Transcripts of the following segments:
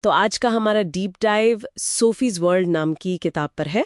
तो आज का हमारा डीप डाइव सोफीज वर्ल्ड नाम की किताब पर है।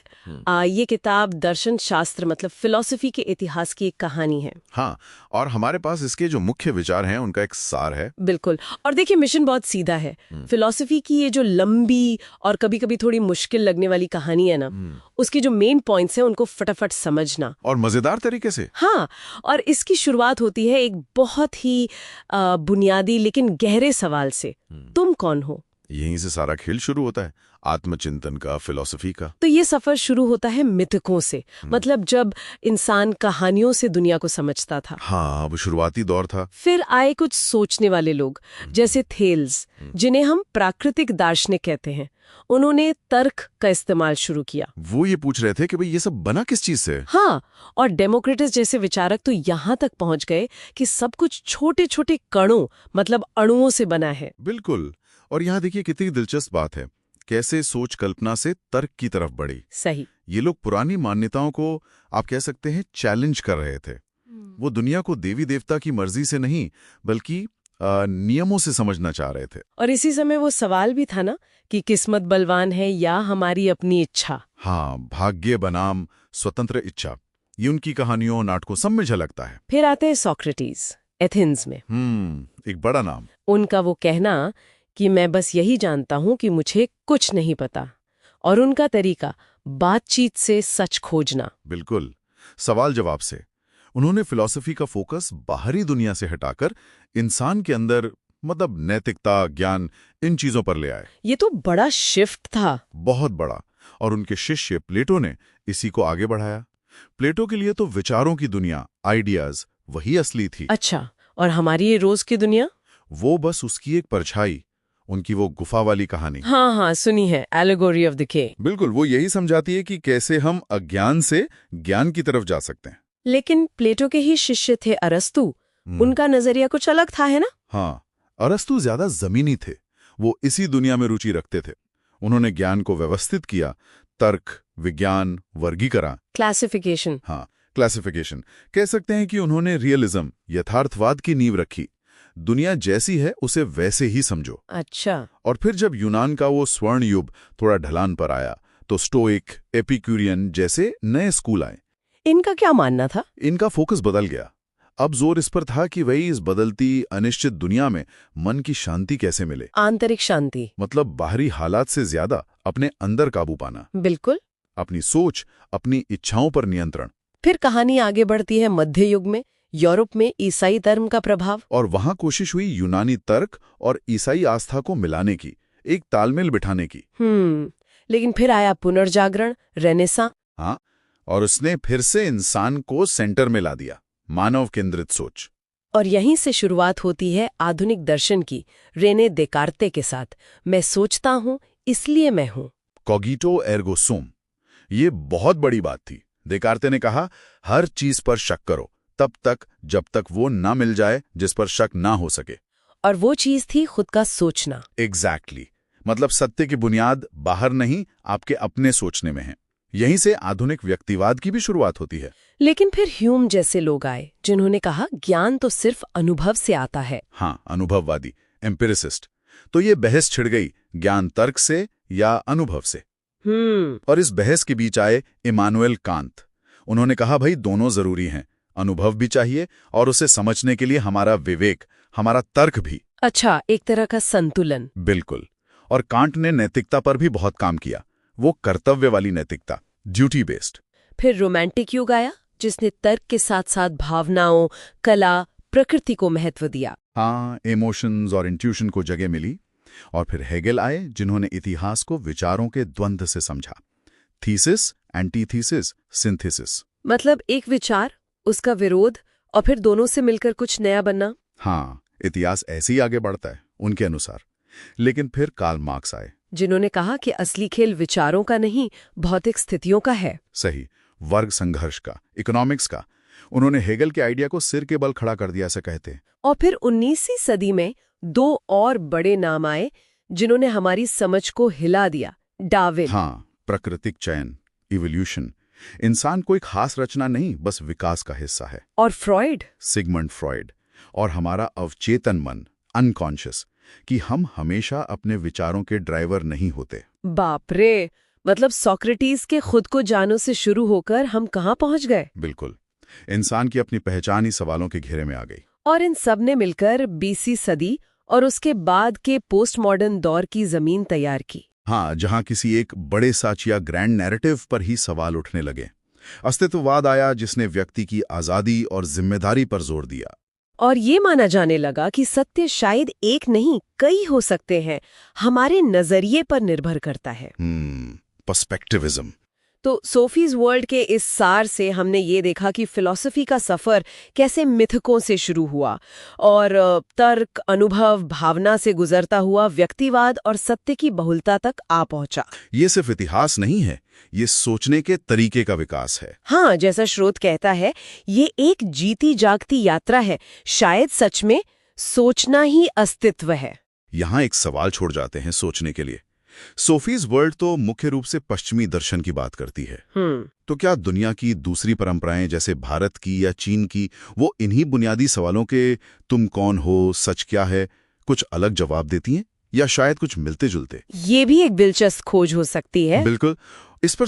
ये किताब दर्शन शास्त्र मतलब फिलॉसफी के इतिहास की एक कहानी है। हाँ, और हमारे पास इसके जो मुख्य विचार हैं उनका एक सार है। बिल्कुल। और देखिए, मिशन बहुत सीधा है। फिलॉसफी की ये जो लंबी और कभी कभी थोड़ी मुश्किल लगने वाली कहानी है ना, उसकी जो मेन पॉइंट्स हैं उनको फटाफट समझना और मजेदार तरीके से। हाँ, और इसकी शुरुआत होती है एक बहुत ही बुनियादी लेकिन गहरे सवाल से, तुम कौन हो। यहीं से सारा खेल शुरू होता है, आत्मचिंतन का, फिलॉसफी का। तो ये सफर शुरू होता है मिथकों से, मतलब जब इंसान कहानियों से दुनिया को समझता था। हाँ, वो शुरुआती दौर था। फिर आए कुछ सोचने वाले लोग जैसे थेल्स, जिन्हें हम प्राकृतिक दार्शनिक कहते हैं। उन्होंने तर्क का इस्तेमाल शुरू किया। वो ये पूछ रहे थे कि भाई ये सब बना किस चीज से। हाँ, और डेमोक्रिटस जैसे विचारक तो यहाँ तक पहुंच गए कि सब कुछ छोटे छोटे कणों मतलब अणुओं से बना है। बिल्कुल। और यहाँ देखिए कितनी दिलचस्प बात है, कैसे सोच कल्पना से तर्क की तरफ बढ़ी। सही। ये लोग पुरानी मान्यताओं को आप कह सकते हैं चैलेंज कर रहे थे। वो दुनिया को देवी देवता की मर्जी से नहीं बल्कि नियमों से समझना चाह रहे थे। और इसी समय वो सवाल भी था ना कि किस्मत बलवान है या हमारी अपनी इच्छा। हाँ, भाग्य बनाम स्वतंत्र इच्छा, ये उनकी कहानियों नाटकों सब में झलकता है। फिर आते हैं सोक्रेटिस, एथेंस में। एक बड़ा नाम। उनका वो कहना कि मैं बस यही जानता हूं कि मुझे कुछ नहीं पता, और उनका तरीका बातचीत से सच खोजना। बिल्कुल, सवाल जवाब से। उन्होंने फिलॉसफी का फोकस बाहरी दुनिया से हटाकर इंसान के अंदर मतलब नैतिकता, ज्ञान, इन चीजों पर ले आए। ये तो बड़ा शिफ्ट था। बहुत बड़ा। और उनके शिष्य प्लेटो ने इसी को आगे बढ़ाया। प्लेटो के लिए तो विचारों की दुनिया, आइडियाज, वही असली थी। अच्छा, और हमारी ये रोज की दुनिया? वो बस उसकी एक परछाई। उनकी वो गुफा वाली कहानी, हाँ हाँ, सुनी है, एलेगोरी ऑफ द के। बिल्कुल वो यही समझाती है कि कैसे हम अज्ञान से ज्ञान की तरफ जा सकते हैं। लेकिन प्लेटो के ही शिष्य थे अरस्तु, उनका नजरिया कुछ अलग था, है ना? हाँ, अरस्तु ज्यादा जमीनी थे। वो इसी दुनिया में रुचि रखते थे। उन्होंने ज्ञान को व्यवस्थित किया, तर्क, विज्ञान, वर्गीकरण, क्लासिफिकेशन। हाँ, क्लासिफिकेशन। कह सकते हैं कि उन्होंने रियलिज्म, यथार्थवाद की नींव रखी। दुनिया जैसी है उसे वैसे ही समझो। अच्छा। और फिर जब यूनान का वो स्वर्ण युग थोड़ा ढलान पर आया तो स्टोइक, एपिक्यूरियन जैसे नए स्कूल आए। इनका क्या मानना था? इनका फोकस बदल गया। अब जोर इस पर था कि वही इस बदलती अनिश्चित दुनिया में मन की शांति कैसे मिले। आंतरिक शांति मतलब बाहरी हालात से ज्यादा अपने अंदर काबू पाना। बिल्कुल। अपनी सोच, अपनी इच्छाओं पर नियंत्रण। फिर कहानी आगे बढ़ती है मध्य युग में, यूरोप में ईसाई धर्म का प्रभाव। और वहां कोशिश हुई यूनानी तर्क और ईसाई आस्था को मिलाने की, एक तालमेल बिठाने की। लेकिन फिर आया पुनर्जागरण, रेनेसां। हाँ, और उसने फिर से इंसान को सेंटर में ला दिया, मानव केंद्रित सोच। और यहीं से शुरुआत होती है आधुनिक दर्शन की, रेने देकार्ते के साथ। मैं सोचता हूं इसलिए मैं हूं। कॉगिटो एर्गो सुम, ये बहुत बड़ी बात थी। देकार्ते ने कहा हर चीज पर शक करो तब तक जब तक वो ना मिल जाए जिस पर शक ना हो सके। और वो चीज थी खुद का सोचना। एग्जैक्टली। मतलब सत्य की बुनियाद बाहर नहीं, आपके अपने सोचने में है। यहीं से आधुनिक व्यक्तिवाद की भी शुरुआत होती है। लेकिन फिर ह्यूम जैसे लोग आए जिन्होंने कहा ज्ञान तो सिर्फ अनुभव से आता है। हाँ, अनुभववादी, एम्पिरिसिस्ट। तो ये बहस छिड़ गई, ज्ञान तर्क से या अनुभव से। और इस बहस के बीच आए इमानुएल कांत। उन्होंने कहा भाई दोनों जरूरी हैं, अनुभव भी चाहिए और उसे समझने के लिए हमारा विवेक, हमारा तर्क भी। अच्छा, एक तरह का संतुलन। बिल्कुल। और कांट ने नैतिकता पर भी बहुत काम किया, वो कर्तव्य वाली नैतिकता, ड्यूटी बेस्ड। फिर रोमांटिक युग आया जिसने तर्क के साथ साथ भावनाओं, कला, प्रकृति को महत्व दिया। हाँ, इमोशंस और इंट्यूशन को जगह मिली। और फिर हेगेल आए जिन्होंने इतिहास को विचारों के द्वंद्व से समझा, थीसिस, एंटीथीसिस, सिंथेसिस। मतलब एक विचार, उसका विरोध, और फिर दोनों से मिलकर कुछ नया बनना। हाँ, इतिहास ऐसे ही आगे बढ़ता है उनके अनुसार। लेकिन फिर कार्ल मार्क्स आए जिन्होंने कहा कि असली खेल विचारों का नहीं, भौतिक स्थितियों का है। सही, वर्ग संघर्ष का, इकोनॉमिक्स का। उन्होंने हेगल के आइडिया को सिर के बल खड़ा कर दिया, ऐसा कहते हैं। और फिर 19वीं सदी में दो और बड़े नाम आए जिन्होंने हमारी समझ को हिला दिया। डार्विन। हाँ, प्राकृतिक चयन, इवोल्यूशन। इंसान कोई खास रचना नहीं, बस विकास का हिस्सा है। और फ्रॉइड। Sigmund Freud. और हमारा अवचेतन मन, अनकॉन्शियस, कि हम हमेशा अपने विचारों के ड्राइवर नहीं होते। बाप रे, मतलब सोक्रेटिस के खुद को जानो से शुरू होकर हम कहाँ पहुंच गए। बिल्कुल, इंसान की अपनी पहचान ही सवालों के घेरे में आ गई। और इन सब ने मिलकर 20वीं सदी और उसके बाद के पोस्ट मॉडर्न दौर की जमीन तैयार की। हाँ, जहां किसी एक बड़े सच या ग्रैंड नैरेटिव पर ही सवाल उठने लगे। अस्तित्ववाद आया जिसने व्यक्ति की आजादी और जिम्मेदारी पर जोर दिया। और ये माना जाने लगा कि सत्य शायद एक नहीं कई हो सकते हैं, हमारे नजरिए पर निर्भर करता है। पर्सपेक्टिविज्म। तो सोफीज वर्ल्ड के इस सार से हमने ये देखा कि फिलॉसफी का सफर कैसे मिथकों से शुरू हुआ और तर्क, अनुभव, भावना से गुजरता हुआ व्यक्तिवाद और सत्य की बहुलता तक आ पहुंचा। ये सिर्फ इतिहास नहीं है, ये सोचने के तरीके का विकास है। हाँ, जैसा स्रोत कहता है, ये एक जीती जागती यात्रा है। शायद सच में सोचना ही अस्तित्व है। यहाँ एक सवाल छोड़ जाते हैं सोचने के लिए। सोफीज वर्ल्ड तो मुख्य रूप से पश्चिमी दर्शन की बात करती है। तो क्या दुनिया की दूसरी परंपराएं जैसे भारत की या चीन की, वो इन्हीं बुनियादी सवालों के तुम कौन हो, सच क्या है, कुछ अलग जवाब देती हैं या शायद कुछ मिलते जुलते? ये भी एक दिलचस्प खोज हो सकती है। बिल्कुल, इस पर